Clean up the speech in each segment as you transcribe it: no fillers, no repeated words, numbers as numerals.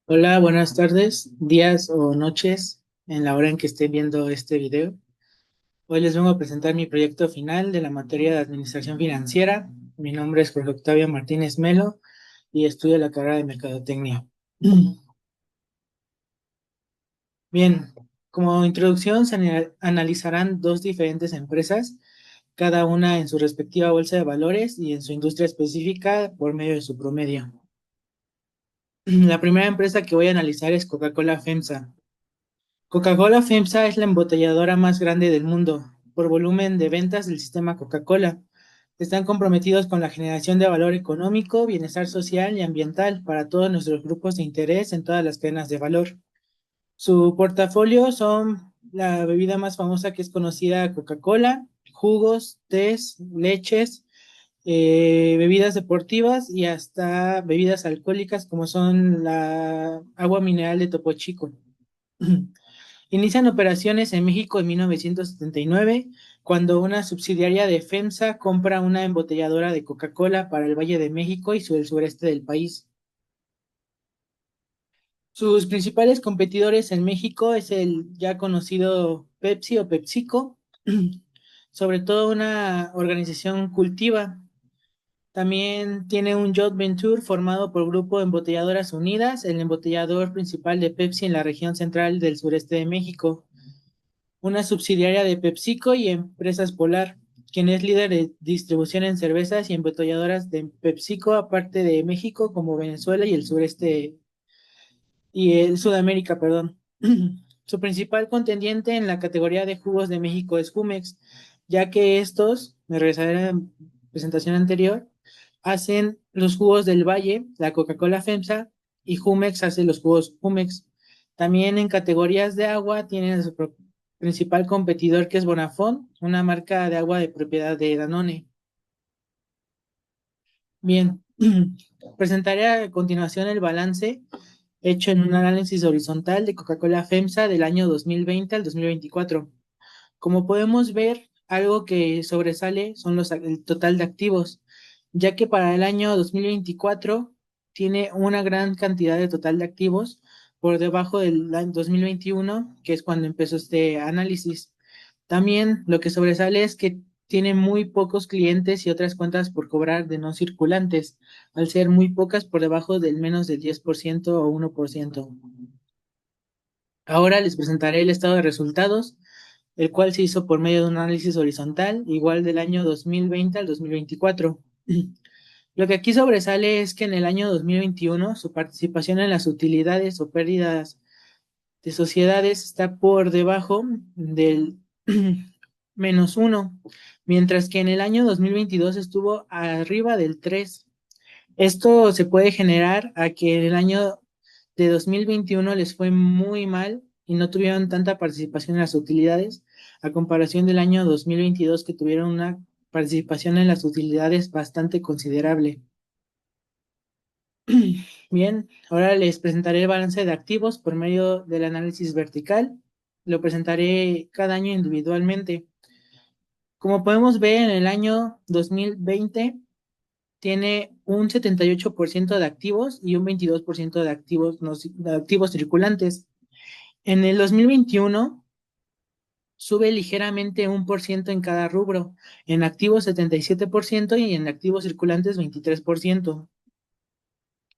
Hola, buenas tardes, días o noches en la hora en que estén viendo este video. Hoy les vengo a presentar mi proyecto final de la materia de Administración Financiera. Mi nombre es Jorge Octavio Martínez Melo y estudio la carrera de Mercadotecnia. Bien, como introducción se analizarán dos diferentes empresas, cada una en su respectiva bolsa de valores y en su industria específica por medio de su promedio. La primera empresa que voy a analizar es Coca-Cola FEMSA. Coca-Cola FEMSA es la embotelladora más grande del mundo por volumen de ventas del sistema Coca-Cola. Están comprometidos con la generación de valor económico, bienestar social y ambiental para todos nuestros grupos de interés en todas las cadenas de valor. Su portafolio son la bebida más famosa que es conocida Coca-Cola, jugos, tés, leches, bebidas deportivas y hasta bebidas alcohólicas como son la agua mineral de Topo Chico. Inician operaciones en México en 1979, cuando una subsidiaria de FEMSA compra una embotelladora de Coca-Cola para el Valle de México y el sureste del país. Sus principales competidores en México es el ya conocido Pepsi o PepsiCo, sobre todo una organización Cultiva. También tiene un joint venture formado por Grupo Embotelladoras Unidas, el embotellador principal de Pepsi en la región central del sureste de México, una subsidiaria de PepsiCo y Empresas Polar, quien es líder de distribución en cervezas y embotelladoras de PepsiCo, aparte de México, como Venezuela y el sureste y el Sudamérica, perdón. Su principal contendiente en la categoría de jugos de México es Jumex, ya que estos, me regresaré a la presentación anterior, hacen los jugos del Valle, la Coca-Cola FEMSA, y Jumex hace los jugos Jumex. También en categorías de agua tienen a su principal competidor que es Bonafont, una marca de agua de propiedad de Danone. Bien, presentaré a continuación el balance hecho en un análisis horizontal de Coca-Cola FEMSA del año 2020 al 2024. Como podemos ver, algo que sobresale son el total de activos, ya que para el año 2024 tiene una gran cantidad de total de activos por debajo del año 2021, que es cuando empezó este análisis. También lo que sobresale es que tiene muy pocos clientes y otras cuentas por cobrar de no circulantes, al ser muy pocas por debajo del menos del 10% o 1%. Ahora les presentaré el estado de resultados, el cual se hizo por medio de un análisis horizontal, igual del año 2020 al 2024. Lo que aquí sobresale es que en el año 2021 su participación en las utilidades o pérdidas de sociedades está por debajo del -1, mientras que en el año 2022 estuvo arriba del 3. Esto se puede generar a que en el año de 2021 les fue muy mal y no tuvieron tanta participación en las utilidades, a comparación del año 2022 que tuvieron una participación en las utilidades bastante considerable. Bien, ahora les presentaré el balance de activos por medio del análisis vertical. Lo presentaré cada año individualmente. Como podemos ver, en el año 2020 tiene un 78% de activos y un 22% de activos, no, de activos circulantes. En el 2021 sube ligeramente 1% en cada rubro, en activos 77% y en activos circulantes 23%.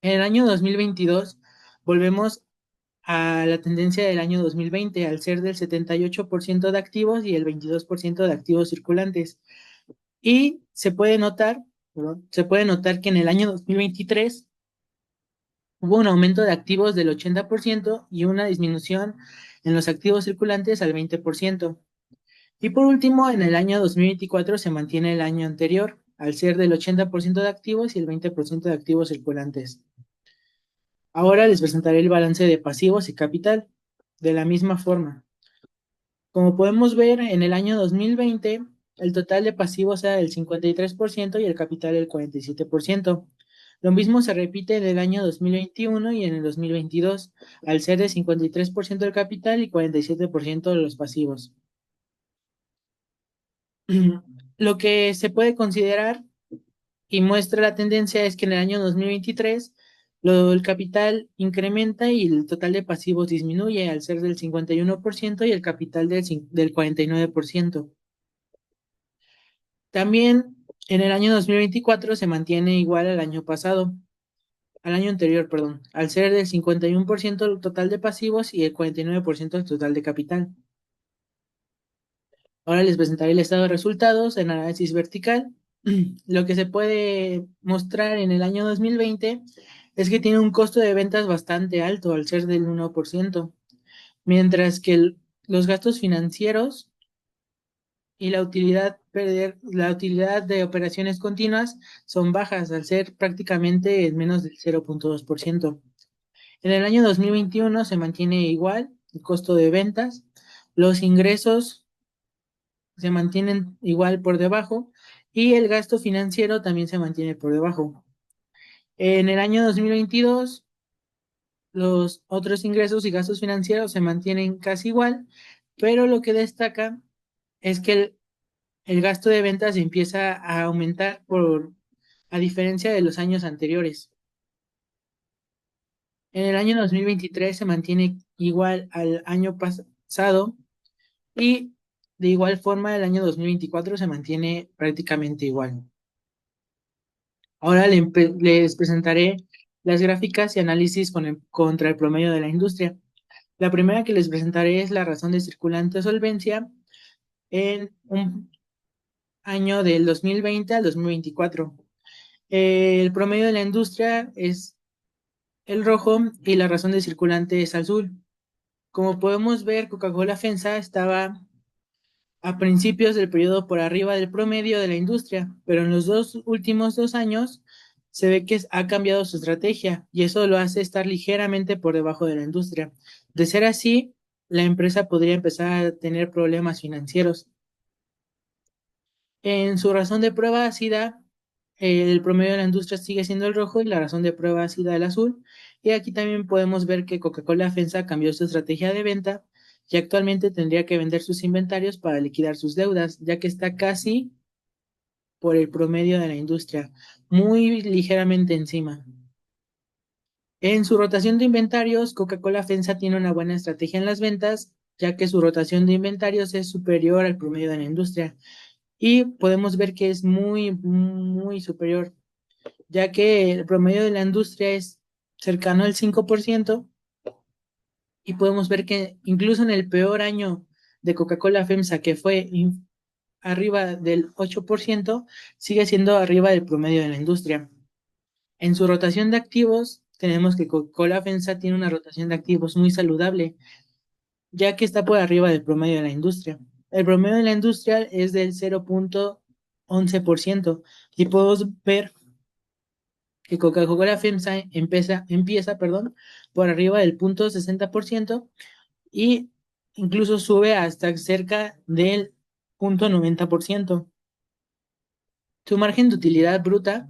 En el año 2022 volvemos a la tendencia del año 2020, al ser del 78% de activos y el 22% de activos circulantes. Y se puede notar que en el año 2023 hubo un aumento de activos del 80% y una disminución en los activos circulantes al 20%. Y por último, en el año 2024 se mantiene el año anterior, al ser del 80% de activos y el 20% de activos circulantes. Ahora les presentaré el balance de pasivos y capital. De la misma forma, como podemos ver, en el año 2020 el total de pasivos era del 53% y el capital el 47%. Lo mismo se repite en el año 2021 y en el 2022, al ser de 53% del capital y 47% de los pasivos. Lo que se puede considerar y muestra la tendencia es que en el año 2023 El capital incrementa y el total de pasivos disminuye al ser del 51% y el capital del 49%. También en el año 2024 se mantiene igual al año anterior, perdón, al ser del 51% el total de pasivos y el 49% el total de capital. Ahora les presentaré el estado de resultados en análisis vertical. Lo que se puede mostrar en el año 2020 es que tiene un costo de ventas bastante alto al ser del 1%, mientras que los gastos financieros y la utilidad de operaciones continuas son bajas al ser prácticamente en menos del 0,2%. En el año 2021 se mantiene igual el costo de ventas, los ingresos se mantienen igual por debajo y el gasto financiero también se mantiene por debajo. En el año 2022, los otros ingresos y gastos financieros se mantienen casi igual, pero lo que destaca es que el gasto de ventas empieza a aumentar a diferencia de los años anteriores. En el año 2023 se mantiene igual al año pasado y de igual forma el año 2024 se mantiene prácticamente igual. Ahora les presentaré las gráficas y análisis contra el promedio de la industria. La primera que les presentaré es la razón de circulante o solvencia en un año del 2020 al 2024. El promedio de la industria es el rojo y la razón de circulante es azul. Como podemos ver, Coca-Cola FEMSA estaba a principios del periodo por arriba del promedio de la industria, pero en los últimos 2 años se ve que ha cambiado su estrategia y eso lo hace estar ligeramente por debajo de la industria. De ser así, la empresa podría empezar a tener problemas financieros. En su razón de prueba ácida, el promedio de la industria sigue siendo el rojo y la razón de prueba ácida el azul. Y aquí también podemos ver que Coca-Cola FEMSA cambió su estrategia de venta y actualmente tendría que vender sus inventarios para liquidar sus deudas, ya que está casi por el promedio de la industria, muy ligeramente encima. En su rotación de inventarios, Coca-Cola FEMSA tiene una buena estrategia en las ventas, ya que su rotación de inventarios es superior al promedio de la industria. Y podemos ver que es muy, muy superior, ya que el promedio de la industria es cercano al 5%, y podemos ver que incluso en el peor año de Coca-Cola FEMSA, que fue arriba del 8%, sigue siendo arriba del promedio de la industria. En su rotación de activos, tenemos que Coca-Cola FEMSA tiene una rotación de activos muy saludable, ya que está por arriba del promedio de la industria. El promedio de la industria es del 0,11% y podemos ver que Coca-Cola FEMSA empieza, por arriba del 0,60% y incluso sube hasta cerca del 0,90%. Su margen de utilidad bruta,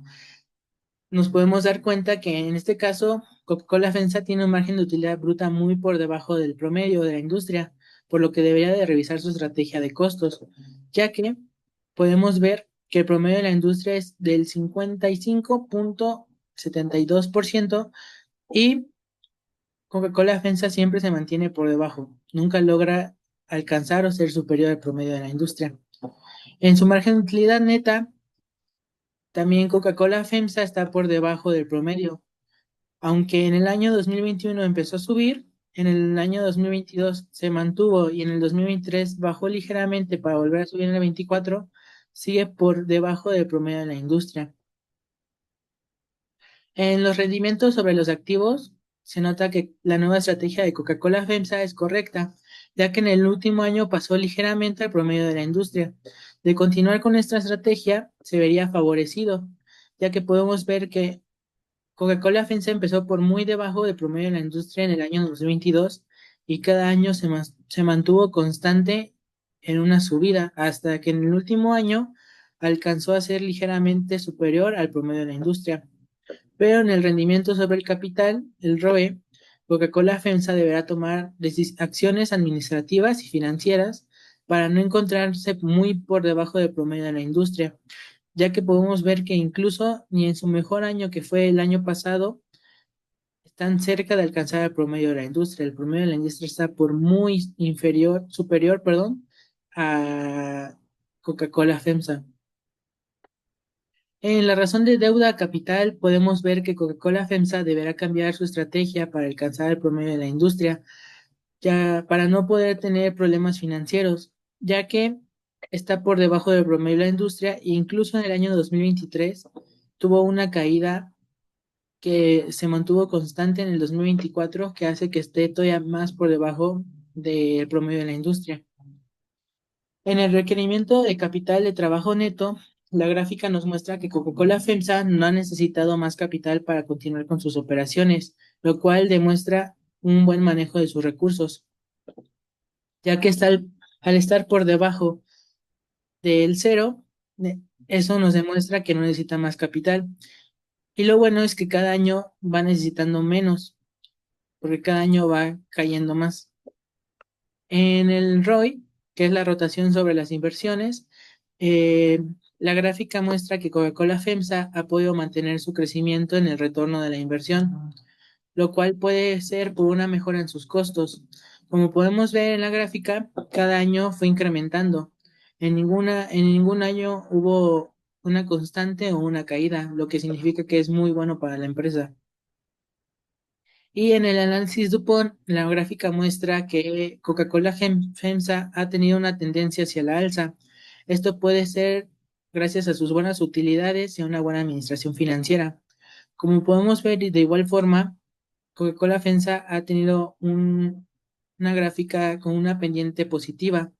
nos podemos dar cuenta que en este caso Coca-Cola FEMSA tiene un margen de utilidad bruta muy por debajo del promedio de la industria, por lo que debería de revisar su estrategia de costos, ya que podemos ver que el promedio de la industria es del 55,72% y Coca-Cola FEMSA siempre se mantiene por debajo, nunca logra alcanzar o ser superior al promedio de la industria. En su margen de utilidad neta, también Coca-Cola FEMSA está por debajo del promedio. Aunque en el año 2021 empezó a subir, en el año 2022 se mantuvo y en el 2023 bajó ligeramente para volver a subir en el 24, sigue por debajo del promedio de la industria. En los rendimientos sobre los activos, se nota que la nueva estrategia de Coca-Cola FEMSA es correcta, ya que en el último año pasó ligeramente al promedio de la industria. De continuar con esta estrategia, se vería favorecido, ya que podemos ver que Coca-Cola FEMSA empezó por muy debajo del promedio de la industria en el año 2022 y cada año se mantuvo constante en una subida hasta que en el último año alcanzó a ser ligeramente superior al promedio de la industria. Pero en el rendimiento sobre el capital, el ROE, Coca-Cola FEMSA deberá tomar acciones administrativas y financieras para no encontrarse muy por debajo del promedio de la industria, ya que podemos ver que incluso ni en su mejor año, que fue el año pasado, están cerca de alcanzar el promedio de la industria. El promedio de la industria está por muy superior, perdón, a Coca-Cola FEMSA. En la razón de deuda capital podemos ver que Coca-Cola FEMSA deberá cambiar su estrategia para alcanzar el promedio de la industria, ya para no poder tener problemas financieros, ya que está por debajo del promedio de la industria e incluso en el año 2023 tuvo una caída que se mantuvo constante en el 2024, que hace que esté todavía más por debajo del promedio de la industria. En el requerimiento de capital de trabajo neto, la gráfica nos muestra que Coca-Cola FEMSA no ha necesitado más capital para continuar con sus operaciones, lo cual demuestra un buen manejo de sus recursos, ya que al estar por debajo del cero, eh, eso nos demuestra que no necesita más capital. Y lo bueno es que cada año va necesitando menos, porque cada año va cayendo más. En el ROI, que es la rotación sobre las inversiones, eh, la gráfica muestra que Coca-Cola FEMSA ha podido mantener su crecimiento en el retorno de la inversión, lo cual puede ser por una mejora en sus costos. Como podemos ver en la gráfica, cada año fue incrementando. En ningún año hubo una constante o una caída, lo que significa que es muy bueno para la empresa. Y en el análisis DuPont, la gráfica muestra que Coca-Cola FEMSA ha tenido una tendencia hacia la alza. Esto puede ser gracias a sus buenas utilidades y a una buena administración financiera. Como podemos ver, y de igual forma, Coca-Cola FEMSA ha tenido una gráfica con una pendiente positiva,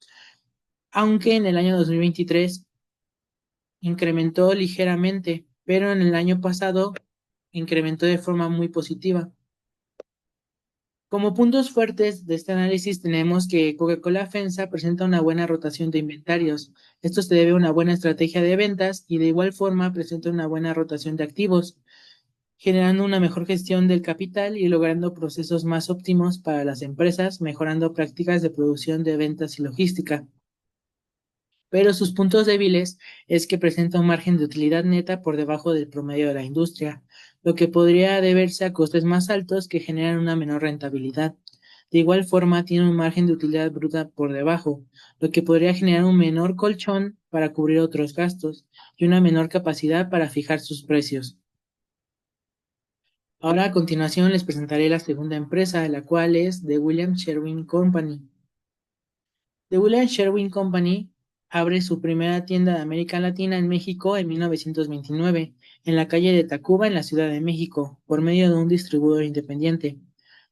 aunque en el año 2023 incrementó ligeramente, pero en el año pasado incrementó de forma muy positiva. Como puntos fuertes de este análisis tenemos que Coca-Cola FEMSA presenta una buena rotación de inventarios. Esto se debe a una buena estrategia de ventas y de igual forma presenta una buena rotación de activos, generando una mejor gestión del capital y logrando procesos más óptimos para las empresas, mejorando prácticas de producción, de ventas y logística. Pero sus puntos débiles es que presenta un margen de utilidad neta por debajo del promedio de la industria, lo que podría deberse a costes más altos que generan una menor rentabilidad. De igual forma, tiene un margen de utilidad bruta por debajo, lo que podría generar un menor colchón para cubrir otros gastos y una menor capacidad para fijar sus precios. Ahora a continuación les presentaré la segunda empresa, la cual es The William Sherwin Company. The William Sherwin Company abre su primera tienda de América Latina en México en 1929, en la calle de Tacuba, en la Ciudad de México, por medio de un distribuidor independiente.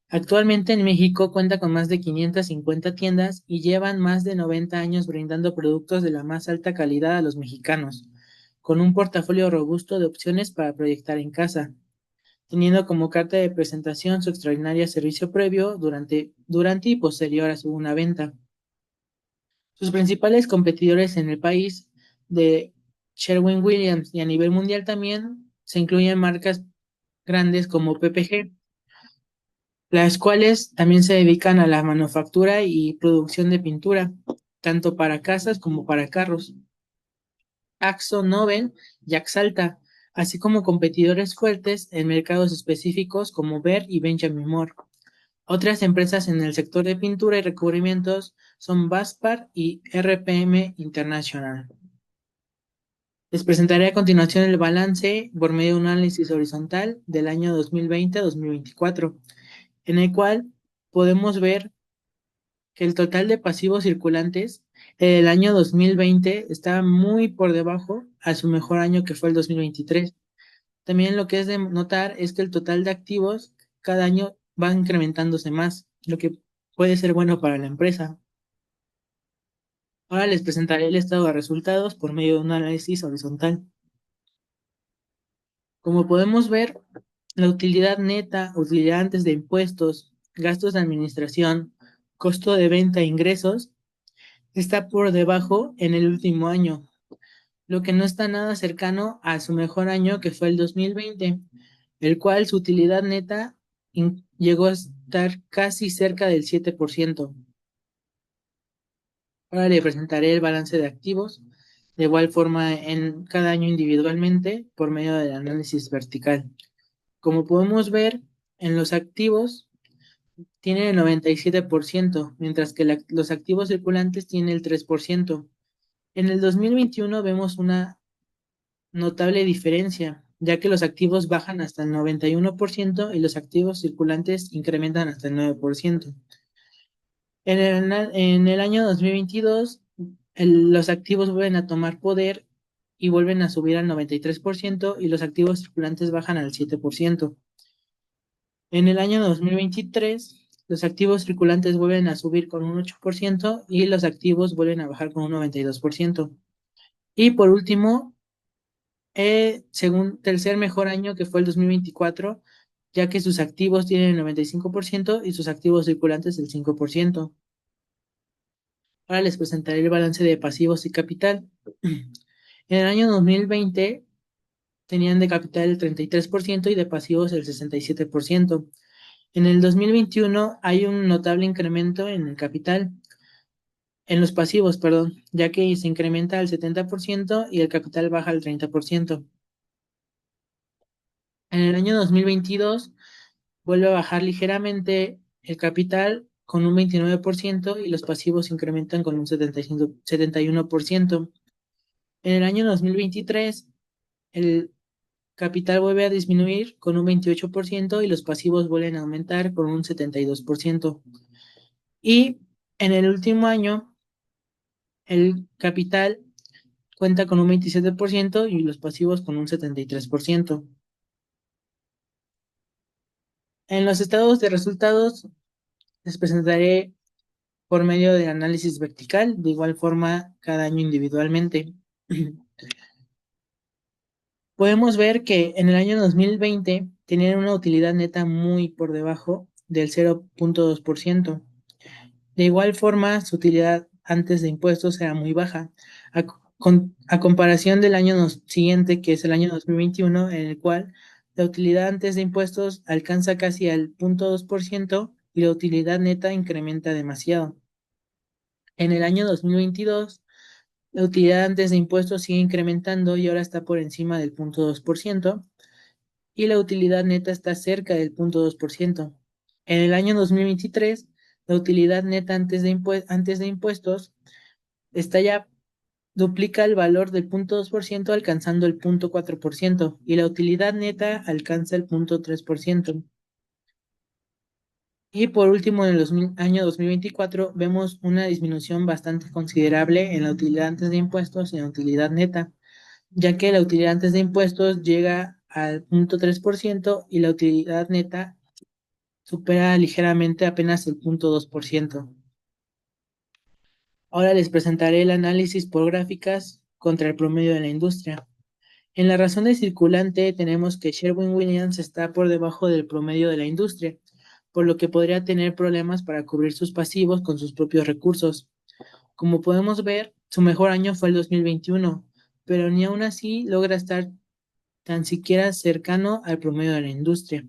Actualmente en México cuenta con más de 550 tiendas y llevan más de 90 años brindando productos de la más alta calidad a los mexicanos, con un portafolio robusto de opciones para proyectar en casa, teniendo como carta de presentación su extraordinario servicio previo durante y posterior a su una venta. Sus principales competidores en el país de Sherwin-Williams y a nivel mundial también se incluyen marcas grandes como PPG, las cuales también se dedican a la manufactura y producción de pintura, tanto para casas como para carros. Akzo Nobel y Axalta, así como competidores fuertes en mercados específicos como Behr y Benjamin Moore. Otras empresas en el sector de pintura y recubrimientos son Vaspar y RPM International. Les presentaré a continuación el balance por medio de un análisis horizontal del año 2020 a 2024, en el cual podemos ver que el total de pasivos circulantes el año 2020 está muy por debajo a su mejor año que fue el 2023. También lo que es de notar es que el total de activos cada año va incrementándose más, lo que puede ser bueno para la empresa. Ahora les presentaré el estado de resultados por medio de un análisis horizontal. Como podemos ver, la utilidad neta, utilidad antes de impuestos, gastos de administración, costo de venta e ingresos, está por debajo en el último año, lo que no está nada cercano a su mejor año que fue el 2020, el cual su utilidad neta llegó a estar casi cerca del 7%. Ahora le presentaré el balance de activos, de igual forma en cada año individualmente por medio del análisis vertical. Como podemos ver, En los activos tiene el 97%, mientras que los activos circulantes tienen el 3%. En el 2021 vemos una notable diferencia, ya que los activos bajan hasta el 91% y los activos circulantes incrementan hasta el 9%. En el año 2022, los activos vuelven a tomar poder y vuelven a subir al 93% y los activos circulantes bajan al 7%. En el año 2023, los activos circulantes vuelven a subir con un 8% y los activos vuelven a bajar con un 92%. Y por último, según tercer mejor año que fue el 2024, ya que sus activos tienen el 95% y sus activos circulantes el 5%. Ahora les presentaré el balance de pasivos y capital. En el año 2020 tenían de capital el 33% y de pasivos el 67%. En el 2021 hay un notable incremento en el capital, en los pasivos, perdón, ya que se incrementa al 70% y el capital baja al 30%. En el año 2022 vuelve a bajar ligeramente el capital con un 29% y los pasivos se incrementan con un 71%. En el año 2023 el capital vuelve a disminuir con un 28% y los pasivos vuelven a aumentar con un 72%. Y en el último año, el capital cuenta con un 27% y los pasivos con un 73%. En los estados de resultados les presentaré por medio de análisis vertical, de igual forma cada año individualmente. Podemos ver que en el año 2020 tenían una utilidad neta muy por debajo del 0.2%. De igual forma, su utilidad antes de impuestos era muy baja, a comparación del año siguiente, que es el año 2021, en el cual la utilidad antes de impuestos alcanza casi al 0.2% y la utilidad neta incrementa demasiado. En el año 2022, la utilidad antes de impuestos sigue incrementando y ahora está por encima del 0.2% y la utilidad neta está cerca del 0.2%. En el año 2023, la utilidad neta antes de impuestos está ya duplica el valor del 0.2% alcanzando el 0.4% y la utilidad neta alcanza el 0.3%. Y por último, en el año 2024 vemos una disminución bastante considerable en la utilidad antes de impuestos y en la utilidad neta, ya que la utilidad antes de impuestos llega al 0.3% y la utilidad neta supera ligeramente apenas el 0.2%. Ahora les presentaré el análisis por gráficas contra el promedio de la industria. En la razón de circulante tenemos que Sherwin-Williams está por debajo del promedio de la industria, por lo que podría tener problemas para cubrir sus pasivos con sus propios recursos. Como podemos ver, su mejor año fue el 2021, pero ni aún así logra estar tan siquiera cercano al promedio de la industria.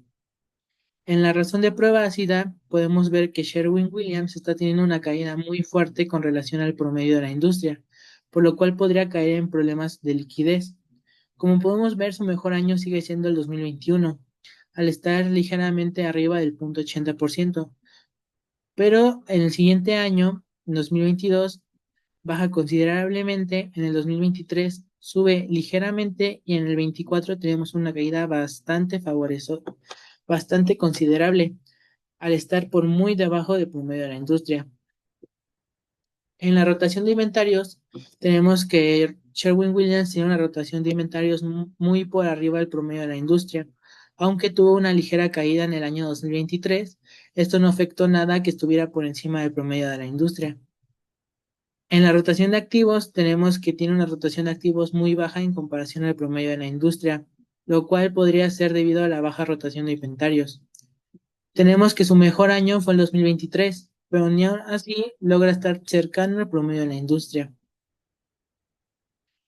En la razón de prueba ácida, podemos ver que Sherwin-Williams está teniendo una caída muy fuerte con relación al promedio de la industria, por lo cual podría caer en problemas de liquidez. Como podemos ver, su mejor año sigue siendo el 2021, al estar ligeramente arriba del 0.80%, pero en el siguiente año, en 2022, baja considerablemente, en el 2023 sube ligeramente y en el 24 tenemos una caída bastante considerable, al estar por muy debajo del promedio de la industria. En la rotación de inventarios, tenemos que Sherwin-Williams tiene una rotación de inventarios muy por arriba del promedio de la industria. Aunque tuvo una ligera caída en el año 2023, esto no afectó nada que estuviera por encima del promedio de la industria. En la rotación de activos, tenemos que tiene una rotación de activos muy baja en comparación al promedio de la industria, lo cual podría ser debido a la baja rotación de inventarios. Tenemos que su mejor año fue el 2023, pero ni aún así logra estar cercano al promedio de la industria.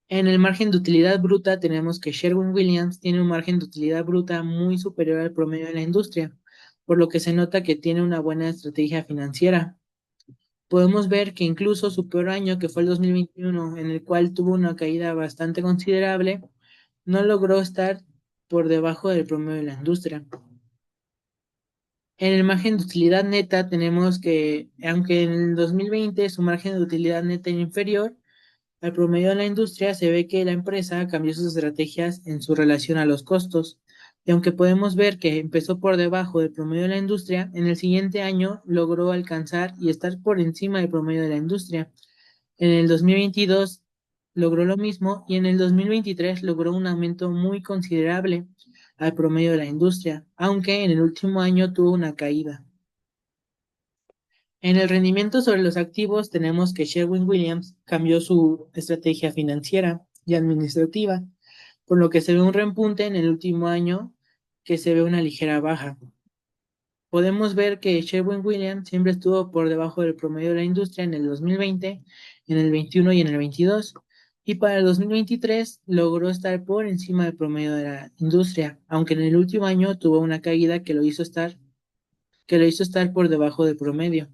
En el margen de utilidad bruta tenemos que Sherwin-Williams tiene un margen de utilidad bruta muy superior al promedio de la industria, por lo que se nota que tiene una buena estrategia financiera. Podemos ver que incluso su peor año, que fue el 2021, en el cual tuvo una caída bastante considerable, no logró estar por debajo del promedio de la industria. En el margen de utilidad neta tenemos que, aunque en el 2020 su margen de utilidad neta era inferior al promedio de la industria, se ve que la empresa cambió sus estrategias en su relación a los costos. Y aunque podemos ver que empezó por debajo del promedio de la industria, en el siguiente año logró alcanzar y estar por encima del promedio de la industria. En el 2022 logró lo mismo y en el 2023 logró un aumento muy considerable al promedio de la industria, aunque en el último año tuvo una caída. En el rendimiento sobre los activos tenemos que Sherwin-Williams cambió su estrategia financiera y administrativa, por lo que se ve un repunte en el último año que se ve una ligera baja. Podemos ver que Sherwin-Williams siempre estuvo por debajo del promedio de la industria en el 2020, en el 21 y en el 22, y para el 2023 logró estar por encima del promedio de la industria, aunque en el último año tuvo una caída que lo hizo estar por debajo del promedio.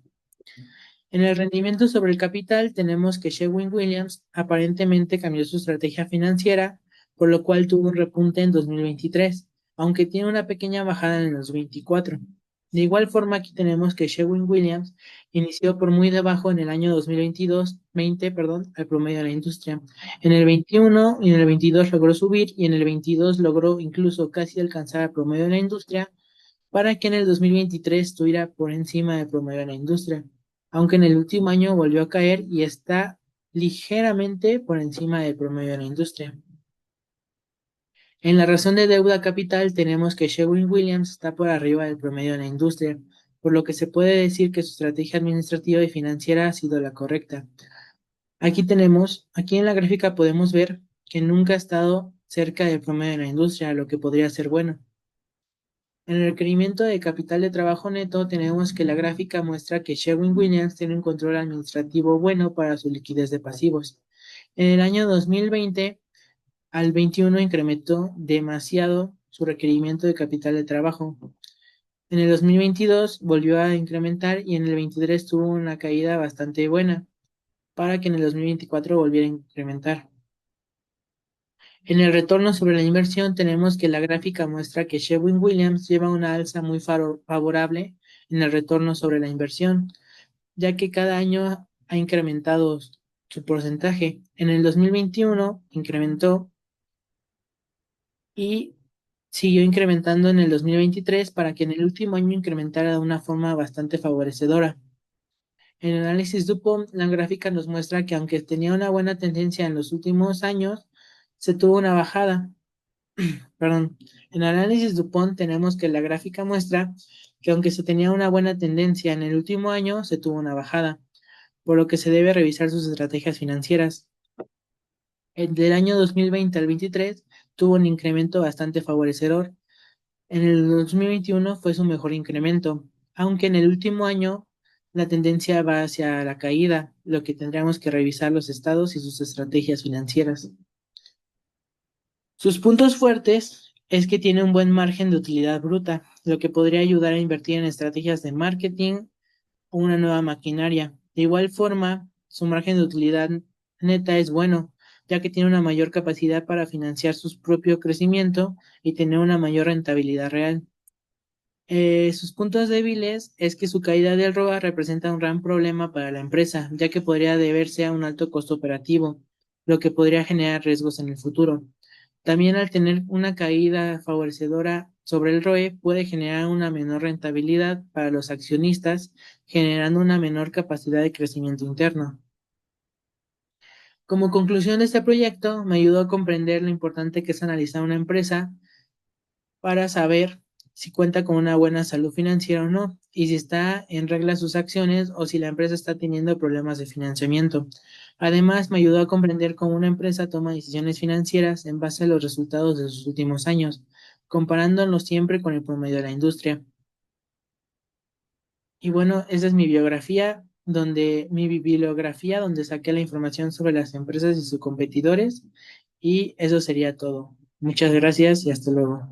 En el rendimiento sobre el capital tenemos que Sherwin-Williams aparentemente cambió su estrategia financiera, por lo cual tuvo un repunte en 2023, aunque tiene una pequeña bajada en los 24. De igual forma, aquí tenemos que Sherwin-Williams inició por muy debajo en el año 2020, perdón, al promedio de la industria. En el 21 y en el 22 logró subir y en el 22 logró incluso casi alcanzar el promedio de la industria, para que en el 2023 estuviera por encima del promedio de la industria, aunque en el último año volvió a caer y está ligeramente por encima del promedio de la industria. En la razón de deuda capital tenemos que Sherwin-Williams está por arriba del promedio de la industria, por lo que se puede decir que su estrategia administrativa y financiera ha sido la correcta. Aquí en la gráfica podemos ver que nunca ha estado cerca del promedio de la industria, lo que podría ser bueno. En el requerimiento de capital de trabajo neto tenemos que la gráfica muestra que Sherwin-Williams tiene un control administrativo bueno para su liquidez de pasivos. En el año 2020 al 21 incrementó demasiado su requerimiento de capital de trabajo. En el 2022 volvió a incrementar y en el 23 tuvo una caída bastante buena para que en el 2024 volviera a incrementar. En el retorno sobre la inversión tenemos que la gráfica muestra que Sherwin-Williams lleva una alza muy favorable en el retorno sobre la inversión, ya que cada año ha incrementado su porcentaje. En el 2021 incrementó y siguió incrementando en el 2023 para que en el último año incrementara de una forma bastante favorecedora. En el análisis DuPont, la gráfica nos muestra que aunque tenía una buena tendencia en los últimos años, se tuvo una bajada. Perdón, en análisis DuPont tenemos que la gráfica muestra que aunque se tenía una buena tendencia en el último año, se tuvo una bajada, por lo que se debe revisar sus estrategias financieras. Del año 2020 al 23 tuvo un incremento bastante favorecedor. En el 2021 fue su mejor incremento, aunque en el último año la tendencia va hacia la caída, lo que tendríamos que revisar los estados y sus estrategias financieras. Sus puntos fuertes es que tiene un buen margen de utilidad bruta, lo que podría ayudar a invertir en estrategias de marketing o una nueva maquinaria. De igual forma, su margen de utilidad neta es bueno, ya que tiene una mayor capacidad para financiar su propio crecimiento y tener una mayor rentabilidad real. Sus puntos débiles es que su caída del ROA representa un gran problema para la empresa, ya que podría deberse a un alto costo operativo, lo que podría generar riesgos en el futuro. También al tener una caída favorecedora sobre el ROE puede generar una menor rentabilidad para los accionistas, generando una menor capacidad de crecimiento interno. Como conclusión de este proyecto, me ayudó a comprender lo importante que es analizar una empresa para saber si cuenta con una buena salud financiera o no, y si está en regla sus acciones o si la empresa está teniendo problemas de financiamiento. Además, me ayudó a comprender cómo una empresa toma decisiones financieras en base a los resultados de sus últimos años, comparándolos siempre con el promedio de la industria. Y bueno, esa es mi biografía, mi bibliografía, donde saqué la información sobre las empresas y sus competidores, y eso sería todo. Muchas gracias y hasta luego.